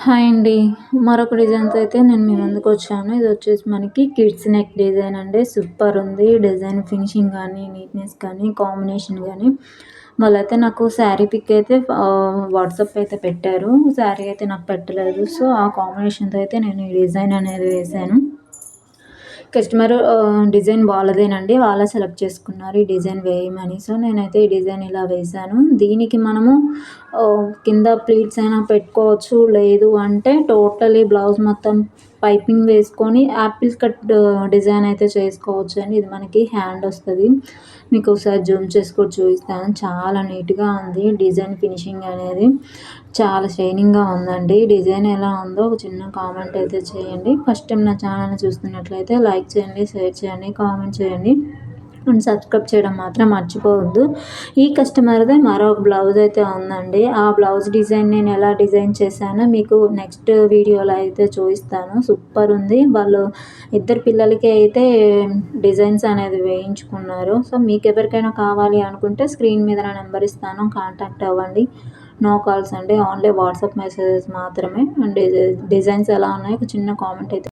Hi అండి. మరొక డిజైన్‌తో అయితే నేను మీ ముందుకొచ్చాను. ఇదొచ్చేసి మనకి కిడ్స్ నెక్ డిజైన్ అండి. సూపరుంది. డిజైన్ ఫినిషింగ్ గానీ, నీట్‌నెస్ కానీ, కాంబినేషన్ గానీ వాళ్ళైతే నాకు శారీ పిక్ అయితే వాట్సాప్ అయితే పెట్టారు. శారీ అయితే నాకు పెట్టలేదు. సో, ఆ కాంబినేషన్‌తో అయితే నేను ఈ డిజైన్ అనేది వేశాను. కస్టమర్ డిజైన్ వాళ్ళదేనండి. వాళ్ళే సెలెక్ట్ చేసుకున్నారు ఈ డిజైన్ వేయమని. సో, నేనైతే ఈ డిజైన్ ఇలా వేశాను. దీనికి మనము కింద ప్లీట్స్ అయినా పెట్టుకోవచ్చు. లేదు అంటే టోటలీ బ్లౌజ్ మొత్తం పైపింగ్ వేసుకొని యాపిల్ కట్ డిజైన్ అయితే చేసుకోవచ్చండి. ఇది మనకి హ్యాండ్ వస్తది. మీకు ఒకసారి జూమ్ చేసి కూడా చూపిస్తాను. చాలా నీట్‌గా ఉంది డిజైన్ ఫినిషింగ్ అనేది. చాలా షైనింగ్‌గా ఉందండి. డిజైన్ ఎలా ఉందో ఒక చిన్న కామెంట్ అయితే చేయండి. ఫస్ట్ టైం నా ఛానల్‌ని చూస్తున్నట్లయితే లైక్ చేయండి, షేర్ చేయండి, కామెంట్ చేయండి. అండ్ సబ్స్క్రైబ్ చేయడం మాత్రం మర్చిపోవద్దు. ఈ కస్టమర్‌ది మరొక బ్లౌజ్ అయితే ఉందండి. ఆ బ్లౌజ్ డిజైన్ నేను ఎలా డిజైన్ చేశానో మీకు నెక్స్ట్ వీడియోలో అయితే చూపిస్తాను. సూపర్ ఉంది. వాళ్ళు ఇద్దరు పిల్లలకి అయితే డిజైన్స్ అనేది వేయించుకున్నారు. సో, మీకెవరికైనా కావాలి అనుకుంటే స్క్రీన్ మీద నా నెంబర్ ఇస్తాను. కాంటాక్ట్ అవ్వండి. నో కాల్స్ అండి. ఓన్లీ వాట్సాప్ మెసేజెస్ మాత్రమే. అండ్ డిజైన్స్ ఎలా ఉన్నాయో ఒక చిన్న కామెంట్ అయితే